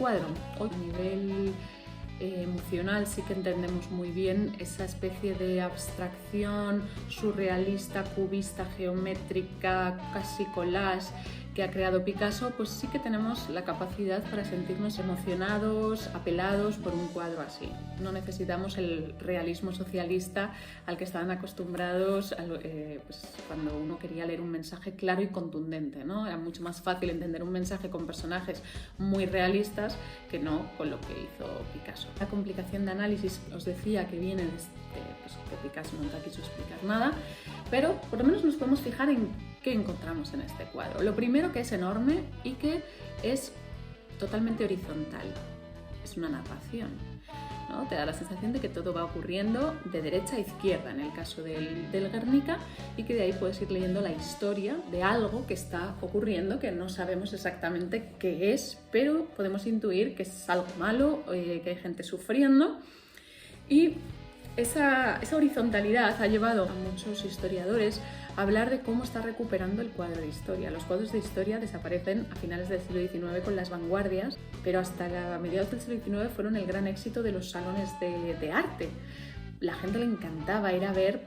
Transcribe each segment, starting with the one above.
cuadro. Hoy, a nivel emocional sí que entendemos muy bien esa especie de abstracción surrealista, cubista, geométrica, casi collage que ha creado Picasso, pues sí que tenemos la capacidad para sentirnos emocionados, apelados por un cuadro así. No necesitamos el realismo socialista al que estaban acostumbrados pues, cuando uno quería leer un mensaje claro y contundente, ¿no? Era mucho más fácil entender un mensaje con personajes muy realistas que no con lo que hizo Picasso. La complicación de análisis os decía que viene pues, que Picasso nunca quiso explicar nada, pero por lo menos nos podemos fijar en qué encontramos en este cuadro. Lo primero, que es enorme y que es totalmente horizontal. Es una narración, ¿no? Te da la sensación de que todo va ocurriendo de derecha a izquierda en el caso del Guernica, y que de ahí puedes ir leyendo la historia de algo que está ocurriendo, que no sabemos exactamente qué es, pero podemos intuir que es algo malo, que hay gente sufriendo. Y esa horizontalidad ha llevado a muchos historiadores a hablar de cómo está recuperando el cuadro de historia. Los cuadros de historia desaparecen a finales del siglo XIX con las vanguardias, pero hasta mediados del siglo XIX fueron el gran éxito de los salones de arte. La gente le encantaba ir a ver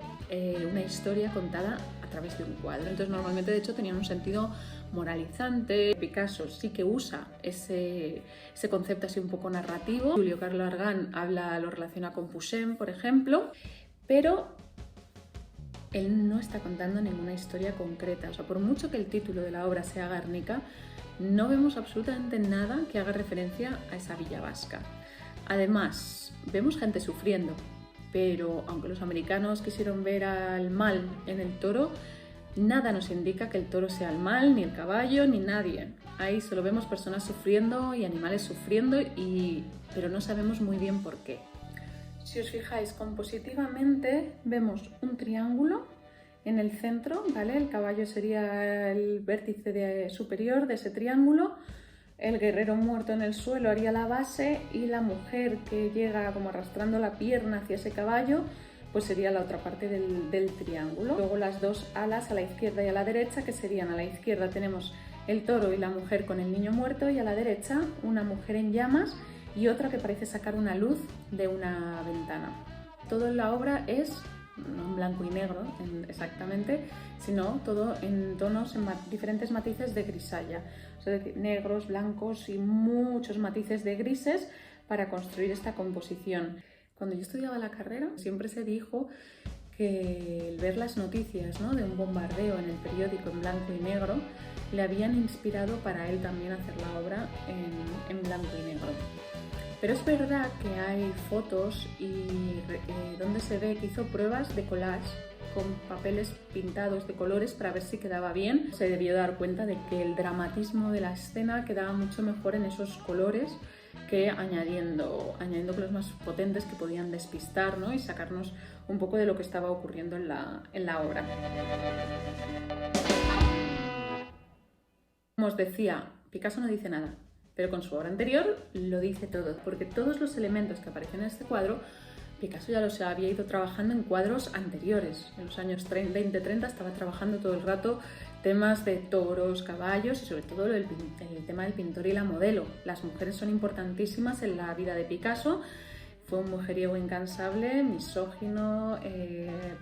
una historia contada a través de un cuadro. Entonces normalmente, de hecho, tenían un sentido moralizante. Picasso sí que usa ese concepto así un poco narrativo. Julio Carlo Argan lo relaciona con Poussin, por ejemplo, pero él no está contando ninguna historia concreta. O sea, por mucho que el título de la obra sea Guernica, no vemos absolutamente nada que haga referencia a esa villa vasca. Además, vemos gente sufriendo, pero aunque los americanos quisieron ver al mal en el toro, nada nos indica que el toro sea el mal, ni el caballo, ni nadie. Ahí solo vemos personas sufriendo y animales sufriendo, pero no sabemos muy bien por qué. Si os fijáis compositivamente, vemos un triángulo en el centro, ¿vale? El caballo sería el vértice superior de ese triángulo, el guerrero muerto en el suelo haría la base y la mujer que llega como arrastrando la pierna hacia ese caballo pues sería la otra parte del triángulo. Luego las dos alas a la izquierda y a la derecha, que serían: a la izquierda tenemos el toro y la mujer con el niño muerto, y a la derecha una mujer en llamas y otra que parece sacar una luz de una ventana. Todo en la obra es no en blanco y negro exactamente, sino todo en tonos, en diferentes matices de grisalla, o sea, negros, blancos y muchos matices de grises para construir esta composición. Cuando yo estudiaba la carrera siempre se dijo que el ver las noticias, ¿no?, de un bombardeo en el periódico en blanco y negro le habían inspirado para él también hacer la obra en blanco y negro. Pero es verdad que hay fotos donde se ve que hizo pruebas de collage con papeles pintados de colores para ver si quedaba bien. Se debió dar cuenta de que el dramatismo de la escena quedaba mucho mejor en esos colores que añadiendo colores más potentes que podían despistar, ¿no?, y sacarnos un poco de lo que estaba ocurriendo en la obra. Como os decía, Picasso no dice nada, pero con su obra anterior lo dice todo, porque todos los elementos que aparecen en este cuadro, Picasso ya los había ido trabajando en cuadros anteriores. En los años 20-30 estaba trabajando todo el rato temas de toros, caballos y sobre todo el tema del pintor y la modelo. Las mujeres son importantísimas en la vida de Picasso. Fue un mujeriego incansable, misógino,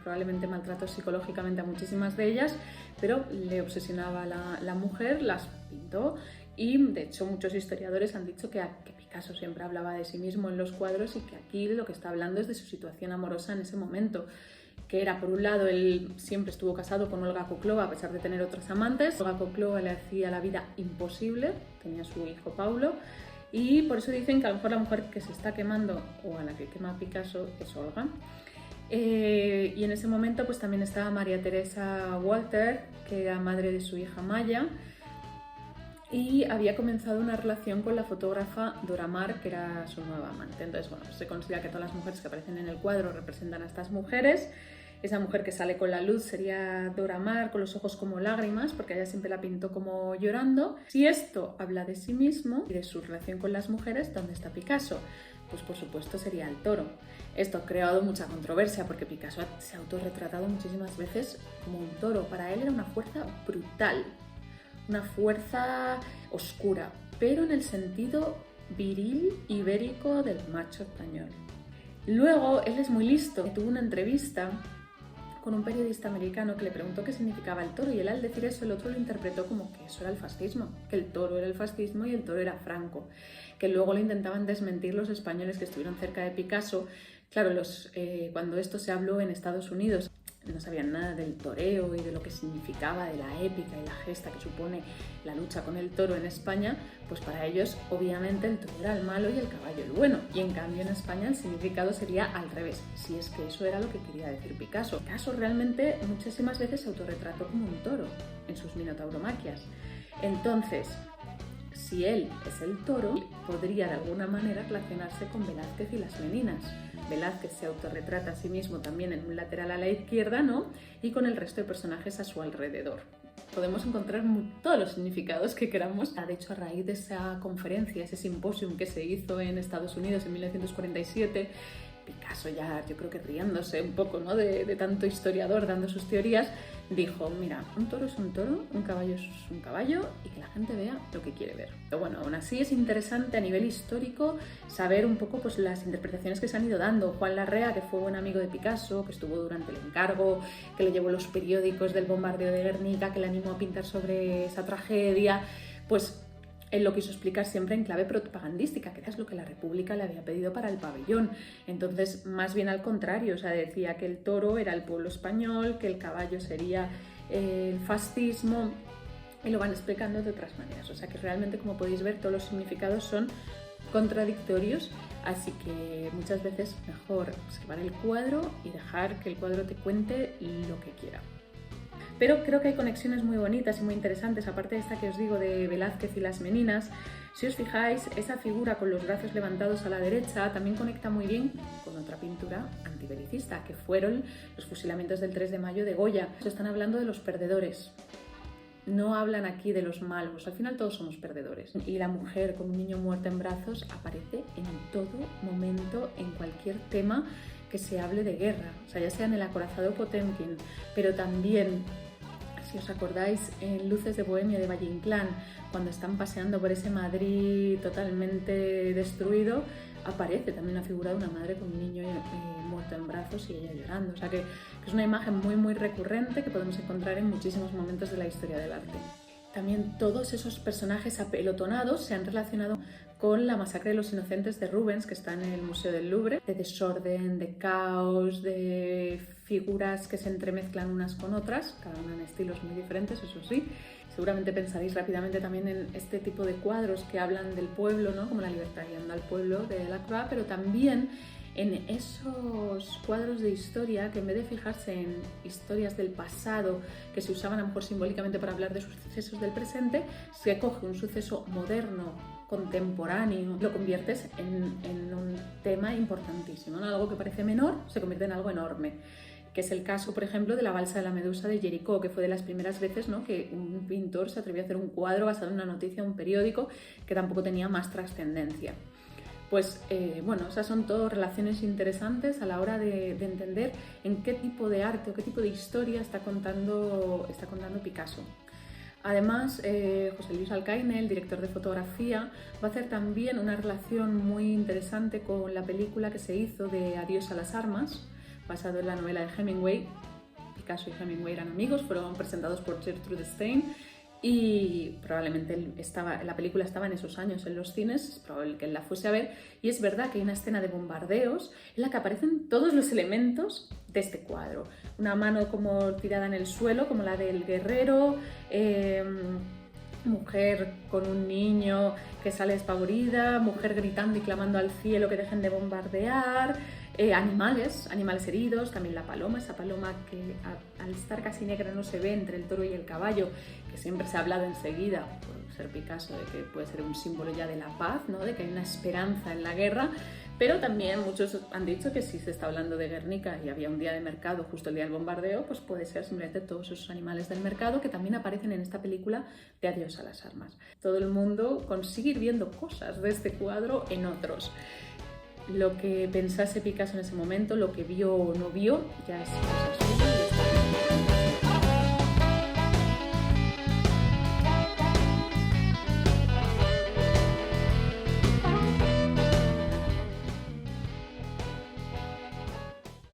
probablemente maltrató psicológicamente a muchísimas de ellas, pero le obsesionaba la mujer, las pintó. Y de hecho muchos historiadores han dicho que Picasso siempre hablaba de sí mismo en los cuadros y que aquí lo que está hablando es de su situación amorosa en ese momento, que era, por un lado, él siempre estuvo casado con Olga Koklova a pesar de tener otras amantes. Olga Koklova le hacía la vida imposible, tenía su hijo Paulo, y por eso dicen que a lo mejor la mujer que se está quemando o a la que quema Picasso es Olga. Y en ese momento pues también estaba María Teresa Walter, que era madre de su hija Maya, y había comenzado una relación con la fotógrafa Dora Maar, que era su nueva amante. Entonces, bueno, se considera que todas las mujeres que aparecen en el cuadro representan a estas mujeres. Esa mujer que sale con la luz sería Dora Maar, con los ojos como lágrimas, porque ella siempre la pintó como llorando. Si esto habla de sí mismo y de su relación con las mujeres, ¿dónde está Picasso? Pues por supuesto sería el toro. Esto ha creado mucha controversia porque Picasso se ha autorretratado muchísimas veces como un toro. Para él era una fuerza brutal, una fuerza oscura, pero en el sentido viril ibérico del macho español. Luego, él es muy listo, tuvo una entrevista con un periodista americano que le preguntó qué significaba el toro, y él, al decir eso, el otro lo interpretó como que eso era el fascismo, que el toro era el fascismo y el toro era Franco, que luego lo intentaban desmentir los españoles que estuvieron cerca de Picasso. Claro, cuando esto se habló en Estados Unidos, no sabían nada del toreo y de lo que significaba, de la épica y la gesta que supone la lucha con el toro en España, pues para ellos obviamente el toro era el malo y el caballo el bueno, y en cambio en España el significado sería al revés, si es que eso era lo que quería decir Picasso. Picasso realmente muchísimas veces se autorretrató como un toro en sus minotauromaquias. Entonces, si él es el toro, podría de alguna manera relacionarse con Velázquez y las Meninas. Velázquez se autorretrata a sí mismo también en un lateral a la izquierda, ¿no? Y con el resto de personajes a su alrededor. Podemos encontrar todos los significados que queramos. De hecho, a raíz de esa conferencia, ese simposium que se hizo en Estados Unidos en 1947, Picasso, ya yo creo que riéndose un poco, ¿no?, de tanto historiador dando sus teorías, dijo: mira, un toro es un toro, un caballo es un caballo, y que la gente vea lo que quiere ver. Pero bueno, aún así es interesante a nivel histórico saber un poco pues las interpretaciones que se han ido dando. Juan Larrea, que fue buen amigo de Picasso, que estuvo durante el encargo, que le llevó los periódicos del bombardeo de Guernica, que le animó a pintar sobre esa tragedia, pues él lo quiso explicar siempre en clave propagandística, que es lo que la República le había pedido para el pabellón. Entonces, más bien al contrario, o sea, decía que el toro era el pueblo español, que el caballo sería el fascismo, y lo van explicando de otras maneras. O sea que realmente, como podéis ver, todos los significados son contradictorios, así que muchas veces mejor observar el cuadro y dejar que el cuadro te cuente lo que quiera. Pero creo que hay conexiones muy bonitas y muy interesantes, aparte de esta que os digo de Velázquez y las Meninas. Si os fijáis, esa figura con los brazos levantados a la derecha también conecta muy bien con otra pintura antibelicista, que fueron los fusilamientos del 3 de mayo de Goya. Se están hablando de los perdedores. No hablan aquí de los malos, al final todos somos perdedores. Y la mujer con un niño muerto en brazos aparece en todo momento, en cualquier tema que se hable de guerra, o sea, ya sea en el acorazado Potemkin, pero también, si os acordáis, en Luces de Bohemia de Valle Inclán, cuando están paseando por ese Madrid totalmente destruido, aparece también la figura de una madre con un niño muerto en brazos y ella llorando. O sea que es una imagen muy muy recurrente que podemos encontrar en muchísimos momentos de la historia del arte. También todos esos personajes apelotonados se han relacionado con la masacre de los inocentes de Rubens, que está en el Museo del Louvre, de desorden, de caos, de figuras que se entremezclan unas con otras, cada una en estilos muy diferentes, eso sí. Seguramente pensaréis rápidamente también en este tipo de cuadros que hablan del pueblo, ¿no?, como La libertad guiando al pueblo de Delacroix, pero también en esos cuadros de historia que, en vez de fijarse en historias del pasado que se usaban a lo mejor simbólicamente para hablar de sucesos del presente, se coge un suceso moderno, contemporáneo, lo conviertes en un tema importantísimo, ¿no? Algo que parece menor se convierte en algo enorme, que es el caso, por ejemplo, de la balsa de la Medusa de Jericó, que fue de las primeras veces, ¿no?, que un pintor se atrevió a hacer un cuadro basado en una noticia de un periódico que tampoco tenía más trascendencia. Pues bueno, esas son todas relaciones interesantes a la hora de entender en qué tipo de arte o qué tipo de historia está contando Picasso. Además, José Luis Alcaine, el director de fotografía, va a hacer también una relación muy interesante con la película que se hizo de Adiós a las armas, basado en la novela de Hemingway. Picasso y Hemingway eran amigos, fueron presentados por Gertrude Stein, y probablemente la película estaba en esos años en los cines, es probable que él la fuese a ver, y es verdad que hay una escena de bombardeos en la que aparecen todos los elementos de este cuadro. Una mano como tirada en el suelo, como la del guerrero, mujer con un niño que sale despavorida, mujer gritando y clamando al cielo que dejen de bombardear, animales heridos, también la paloma, esa paloma que al estar casi negra no se ve entre el toro y el caballo, que siempre se ha hablado enseguida, por ser Picasso, de que puede ser un símbolo ya de la paz, ¿no?, de que hay una esperanza en la guerra. Pero también muchos han dicho que si se está hablando de Guernica y había un día de mercado justo el día del bombardeo, pues puede ser simplemente todos esos animales del mercado que también aparecen en esta película de Adiós a las armas. Todo el mundo consigue ir viendo cosas de este cuadro en otros. Lo que pensase Picasso en ese momento, lo que vio o no vio, ya es cosa suya.